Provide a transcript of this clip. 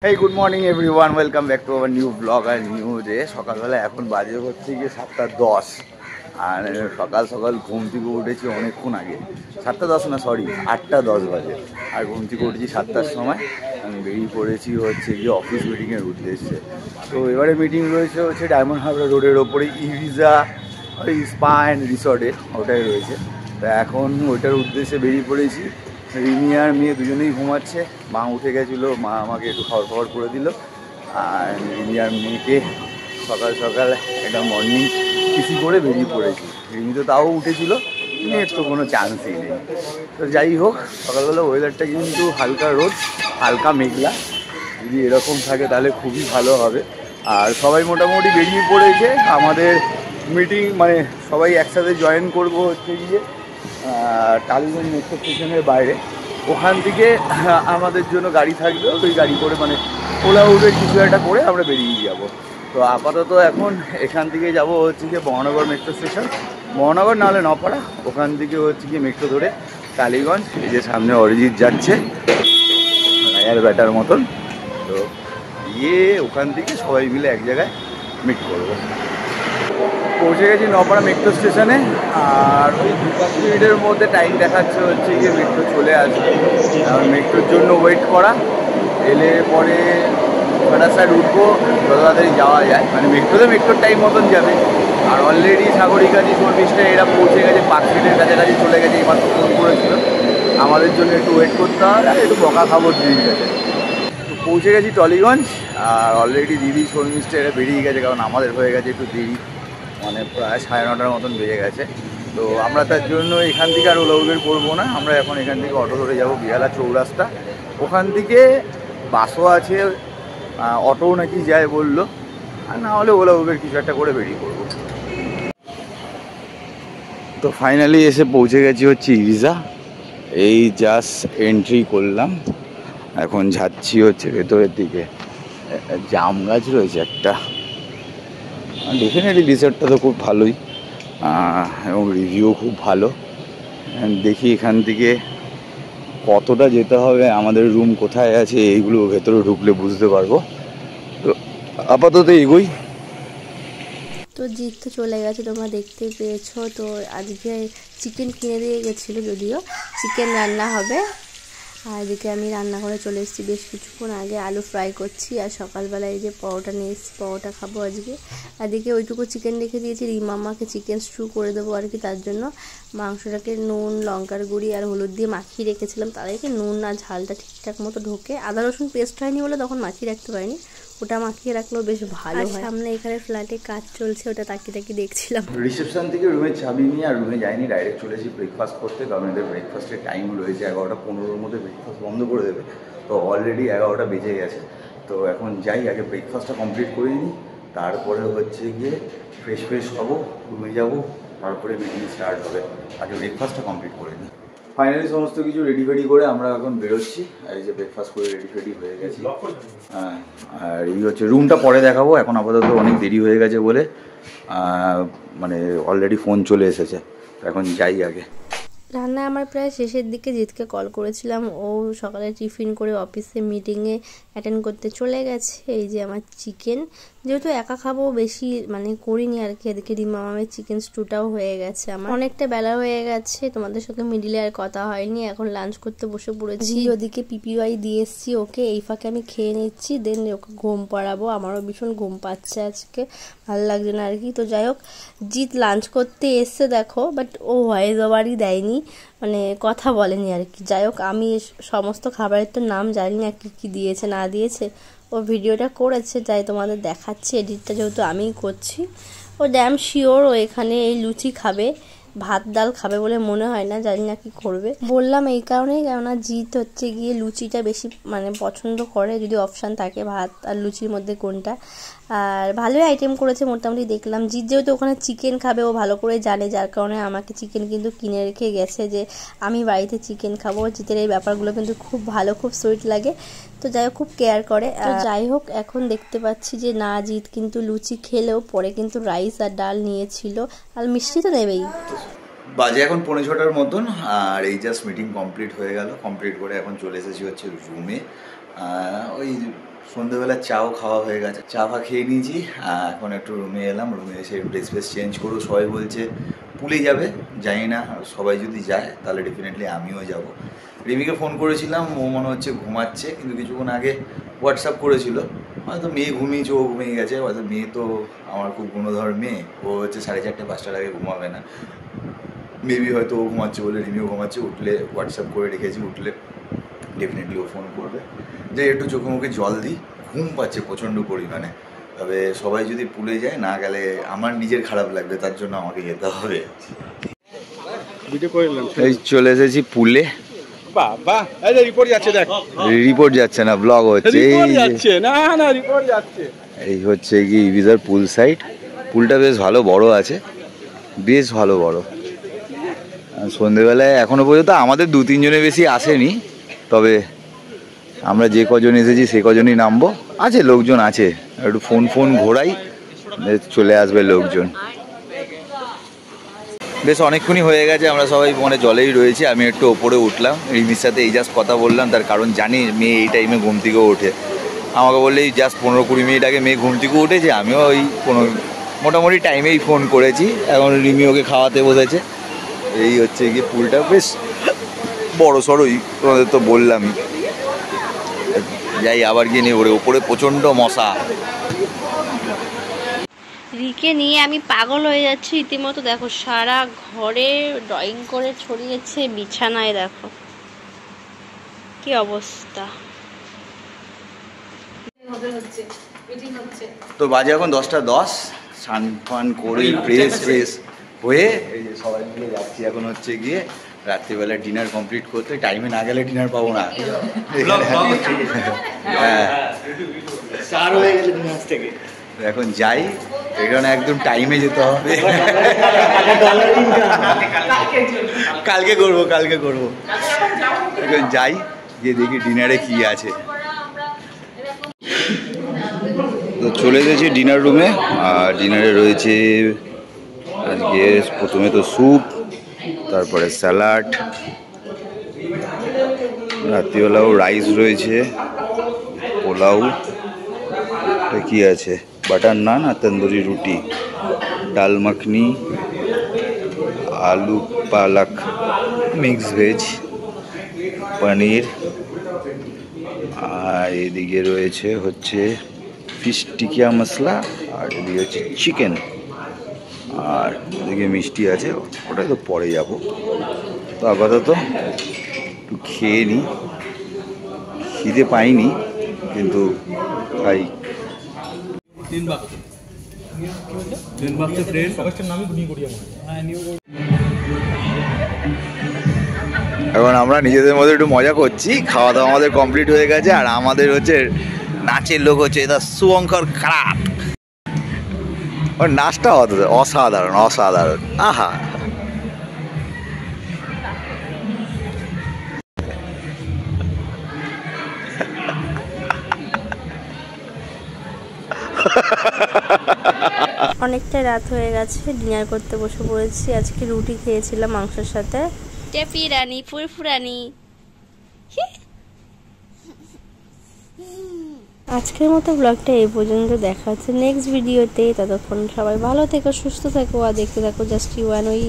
Hey, good morning everyone. Welcome back to our new vlog and new day. সকালবেলা এখন বাজে হচ্ছে গিয়ে 7:10 আর সকাল সকাল ঘুম থেকে উঠেছি অনেকক্ষণ আগে। 7:10 না, সরি 8:10 বাজে। আর ঘুম থেকে উঠেছি 7টার সময়। আমি বেরিয়ে পড়েছি হচ্ছে গিয়ে অফিস মিটিংয়ের উদ্দেশ্যে। তো এবারে মিটিং রয়েছে হচ্ছে ডায়মন্ড হারবার রোডের ওপরে ইভিজা স্পা অ্যান্ড রিসর্টে, ওটাই রয়েছে। তো এখন ওইটার উদ্দেশ্যে বেরিয়ে পড়েছি। রিমি আর মেয়ে দুজনেই ঘুমাচ্ছে। মা উঠে গেছিলো, মা আমাকে একটু খাবার করে দিল। আর রিমি আর মেয়েকে সকাল সকাল একটা মর্নিং কিছু করে বেরিয়ে পড়েছি। রিমি তো তাও উঠেছিল, মেয়ের তো কোনো চান্সই নেই। তো যাই হোক, সকালবেলা ওয়েদারটা কিন্তু হালকা রোদ, হালকা মেঘলা। যদি এরকম থাকে তাহলে খুবই ভালো হবে। আর সবাই মোটামুটি বেরিয়ে পড়েছে। আমাদের মিটিং মানে সবাই একসাথে জয়েন করবো হচ্ছে গিয়ে টালিগঞ্জ মেট্রো স্টেশনের বাইরে। ওখান থেকে আমাদের জন্য গাড়ি থাকবে, ওই গাড়ি করে মানে ওলা উবের কিছু একটা করে আমরা বেরিয়ে যাব। তো আপাতত এখন এখান থেকে যাব হচ্ছে গিয়ে মহানগর মেট্রো স্টেশন, মহানগর নাহলে নপাড়া, ওখান থেকে হচ্ছে গিয়ে মেট্রো ধরে টালিগঞ্জ। এই যে সামনে অরিজিৎ যাচ্ছে এয়ার ব্যাটার মতন। তো গিয়ে ওখান থেকে সবাই মিলে এক জায়গায় মিট করবো। পৌঁছে গেছি নপাড়া মেট্রো স্টেশনে। আর ওই 2-5 মিনিটের মধ্যে টাইম দেখাচ্ছে হচ্ছে গিয়ে মেট্রো চলে আসবে। আর মেট্রোর জন্য ওয়েট করা, এলে পরে ওখানটার সাইড উঠবো, যত তাড়াতাড়ি যাওয়া যায়। মানে মেট্রোর টাইম মতন যাবে। আর অলরেডি সাগরিকাজি শর্মিষ্ঠা এরা পৌঁছে গেছে, 5 মিনিটের কাছাকাছি চলে গেছে। এবার তো ফোন করেছিল আমাদের জন্য একটু ওয়েট করতে হবে, আর একটু বকা খাবো দিদি গেছে। তো পৌঁছে গেছি টলিগঞ্জ। আর অলরেডি দিদি শর্মিষ্ঠা এরা বেরিয়ে গেছে, কারণ আমাদের হয়ে গেছে একটু দেরি, মানে প্রায় 9:30 মতন বেজে গেছে। তো আমরা তার জন্য এখান থেকে আর ওলা উবের করবো না, আমরা এখন এখান থেকে অটো ধরে যাবো বিহালা চৌরাস্তা। ওখান থেকে বাসও আছে, অটোও নাকি যায় বললো। আর না হলে ওলা উবের কিছু একটা করে বেরিয়ে পড়বো। তো ফাইনালি এসে পৌঁছে গেছি হচ্ছে ইভিজা। এই জাস্ট এন্ট্রি করলাম, এখন যাচ্ছি হচ্ছে ভেতরের দিকে। জাম গাছ রয়েছে একটা। ডেফিনেটলি রিসর্টটা তো খুব ভালোই, এবং রিভিউ খুব ভালো। দেখি এখান থেকে কতটা যেতে হবে, আমাদের রুম কোথায় আছে, এইগুলো ভেতরে ঢুকলে বুঝতে পারবো। তো আপাতত এগোই। তো জিৎ তো চলে গেছে, তোমরা দেখতে পেয়েছো। তো আজকে চিকেন কিনে দিয়ে গেছিলো, যদিও চিকেন রান্না হবে। আর এদিকে আমি রান্না করে চলে এসেছি বেশ কিছুক্ষণ আগে, আলু ফ্রাই করছি। আর সকালবেলায় এই যে পরোটা নিয়ে এসেছি, পরোটা খাবো আজকে। আর এদিকে ওইটুকু চিকেন রেখে দিয়েছি, রিমাম্মাকে চিকেন স্টু করে দেবো আর কি। তার জন্য মাংসটাকে নুন, লঙ্কার গুঁড়ি আর হলুদ দিয়ে মাখিয়ে রেখেছিলাম। তাদেরকে নুন আর ঝালটা ঠিকঠাক মতো ঢোকে, আদা রসুন পেস্ট হয়নি বলে তখন মাখিয়ে রাখতে পারিনি। ওটা মাখিয়ে রাখলেও বেশ ভালো হয়। সামনে এখানে ফ্ল্যাটে কাজ চলছে, ওটা তাকিয়ে দেখছিলাম। রিসেপশন থেকে রুমের চাবি নিয়ে আর রুমে যাইনি, ডাইরেক্ট চলেছি ব্রেকফাস্ট করতে, কারণ এদের ব্রেকফাস্টের টাইম রয়েছে 11:15-র মধ্যে ব্রেকফাস্ট বন্ধ করে দেবে। তো অলরেডি 11টা বেজে গেছে। তো এখন যাই, আগে ব্রেকফাস্টটা কমপ্লিট করে নিই, তারপরে হচ্ছে গিয়ে ফ্রেশ হবো, রুমে যাবো, তারপরে মিটিং স্টার্ট হবে। আগে ব্রেকফাস্টটা কমপ্লিট করে নিই। ফাইনালি সমস্ত কিছু রেডি করে আমরা এখন বেরোচ্ছি। এই যে ব্রেকফাস্ট করে রেডি হয়ে গেছি। আর এই হচ্ছে রুমটা পরে দেখাবো, এখন আপাতত অনেক দেরি হয়ে গেছে বলে মানে অলরেডি ফোন চলে এসেছে। এখন যাই আগে। রান্না আমার প্রায় শেষের দিকে। জিতকে কল করেছিলাম, ও সকালে টিফিন করে অফিসে মিটিংয়ে অ্যাটেন্ড করতে চলে গেছে। এই যে আমার চিকেন, যেহেতু একা খাবো বেশি মানে করিনি আর কি। এদিকে রিমামামের চিকেন স্টুটাও হয়ে গেছে। আমার অনেকটা বেলা হয়ে গেছে, তোমাদের সাথে মিডিলে আর কথা হয়নি। এখন লাঞ্চ করতে বসে পড়েছি। ওদিকে পিপিওয়াই দিয়ে এসছি ওকে, এই ফাঁকে আমি খেয়ে নিচ্ছি, দেন ওকে ঘুম পাড়াবো। আমারও ভীষণ ঘুম পাচ্ছে আজকে, ভালো লাগছে না আর কি। তো যাই হোক, জিৎ লাঞ্চ করতে এসছে দেখো, বাট ও ভয়েস ওভারই দেয়নি, মানে কথা বলেনি আর কি। যাই হোক, আমি সমস্ত খাবারের তো নাম জানি না কী কী দিয়েছে না দিয়েছে। ও ভিডিওটা করেছে, যাই তোমাদের দেখাচ্ছি। এডিটটা যেহেতু আমিই করছি। ও ড্যাম শিওর ও এখানে এই লুচি খাবে, ভাত ডাল খাবে বলে মনে হয় না, জানি না কি করবে। বললাম এই কারণেই, কেননা জিৎ হচ্ছে গিয়ে লুচিটা বেশি মানে পছন্দ করে, যদি অপশান থাকে ভাত আর লুচির মধ্যে কোনটা। আর ভালোই আইটেম করেছে মোটামুটি দেখলাম। জিৎ যেহেতু ওখানে চিকেন খাবে, ও ভালো করে জানে, যার কারণে আমাকে চিকেন কিন্তু কিনে রেখে গেছে যে আমি বাড়িতে চিকেন খাবো। জিতের এই ব্যাপারগুলো কিন্তু খুব ভালো, খুব সুইট লাগে। তো যাই হোক, খুব কেয়ার করে। তো যাই হোক, এখন দেখতে পাচ্ছি যে না, জিৎ কিন্তু লুচি খেলেও পরে কিন্তু রাইস আর ডাল নিয়েছিল, আর মিষ্টি তো নেবেই। বাজে এখন 6:45 মতন। আর এই জাস্ট মিটিং কমপ্লিট হয়ে গেল, কমপ্লিট করে এখন চলে এসেছি হচ্ছে রুমে। ওই সন্ধ্যেবেলা চাও খাওয়া হয়ে গেছে, চা ফা খেয়ে নিয়েছি। এখন একটু রুমে এলাম, রুমে এসে একটু ড্রেস ফ্রেস চেঞ্জ করবো। সবাই বলছে পুলে যাবে, জানি না, সবাই যদি যায় তাহলে ডেফিনেটলি আমিও যাব। রিমিকে ফোন করেছিলাম, ও মনে হচ্ছে ঘুমাচ্ছে, কিন্তু কিছুক্ষণ আগে হোয়াটসঅ্যাপ করেছিল, হয়তো মেয়ে ঘুমিয়েছে, ও ঘুমিয়ে গেছে হয়তো। মেয়ে তো আমার খুব গুণধর মেয়ে, ও হচ্ছে 4:30 5টার আগে ঘুমাবে না। মেবি হয়তো ও ঘুমাচ্ছে বলে রিমিও ঘুমাচ্ছে, উঠলে হোয়াটসঅ্যাপ করে রেখেছি, উঠলে ডেফিনেটলি ও ফোন করবে। যে একটু চোখে মুখে জল দিই, ঘুম পাচ্ছে প্রচণ্ড পরিমাণে। তবে সবাই যদি পুলে যায়, না গেলে আমার নিজের খারাপ লাগবে, তার জন্য আমাকে যেতে হবে। এই চলে এসেছি পুলে। রিপোর্ট যাচ্ছে না, ব্লগ হচ্ছে। এই হচ্ছে কি ইবিজার পুল সাইড। পুলটা বেশ ভালো বড় আছে, বেশ ভালো বড়। সন্ধেবেলায় এখনো পর্যন্ত আমাদের 2-3 জনের বেশি আসেনি, তবে আমরা যে কজন এসেছি সে কজনই নামবো। আছে লোকজন আছে, একটু ফোন ঘোরাই, চলে আসবে লোকজন। বেশ অনেকক্ষণই হয়ে গেছে, আমরা সবাই মানে জলেই রয়েছি। আমি একটু ওপরে উঠলাম, রিমির সাথে এই জাস্ট কথা বললাম, তার কারণ জানি মেয়ে এই টাইমে ঘুম থেকেও ওঠে। আমাকে বললে এই জাস্ট 15-20 মিনিট আগে মেয়ে ঘুম থেকে উঠেছে, আমিও ওই মোটামুটি টাইমেই ফোন করেছি। এখন রিমি ওকে খাওয়াতে বসেছে। এই হচ্ছে গিয়ে পুলটা, বেশ বড় সড়োই, তোমাদের তো বললামই। যাই আবার গিয়ে নিয়ে ওপরে প্রচণ্ড মশা। রিকে নিয়ে আমি পাগল হয়ে যাচ্ছি রীতিমতো। দেখো সারা ঘরে ড্রয়িং করে ছড়িয়েছে, বিছানায় দেখো কি অবস্থা। তো বাজে এখন 10:10, স্নান ফান করে ফ্রেশ হয়ে এই যে সবাই মিলে যাচ্ছি এখন হচ্ছে গিয়ে রাত্রিবেলা ডিনার কমপ্লিট করতে। টাইমে না গেলে ডিনার পাবো না। হ্যাঁ, এখন যাই, এখানে একদম টাইমে যেতে হবে। কালকে করবো। এখন যাই, গিয়ে দেখি ডিনারে কি আছে। তো চলে গেছি ডিনার রুমে। আর ডিনারে রয়েছে আজকে প্রথমে তো স্যুপ, তারপরে স্যালাড, রাত্রিবেলাও রাইস রয়েছে, পোলাও, কি আছে বাটার নান আর তন্দুরি রুটি, ডাল মাখনি, আলু পালক মিক্স ভেজ, পনির, আর এদিকে রয়েছে হচ্ছে ফিশ টিকিয়া মশলা, আর এদিকে হচ্ছে চিকেন, আর এদিকে মিষ্টি আছে, ওটা তো পরে যাবো। তো আপাতত একটু খেয়ে নিই, খিদে পাইনি কিন্তু খাই। এখন আমরা নিজেদের মধ্যে একটু মজা করছি, খাওয়া দাওয়া আমাদের কমপ্লিট হয়ে গেছে। আর আমাদের হচ্ছে নাচের লোক হচ্ছে এটা শুভঙ্কর খারাপ। ওর নাচটা অসাধারণ, আহা। অনেকটা রাত হয়ে গেছে, ডিনার করতে বসে পড়েছি। আজকে রুটি খেয়েছিলাম মাংসের সাথে। টেপি রানী ফুরফুরানি। আজকের মতো ব্লগটা এই পর্যন্ত, দেখা হচ্ছে নেক্সট ভিডিওতে। ততক্ষণ সবাই ভালো থেকো, সুস্থ থেকো, আর দেখতে থাকো জাস্ট ইউ অ্যান্ড উই।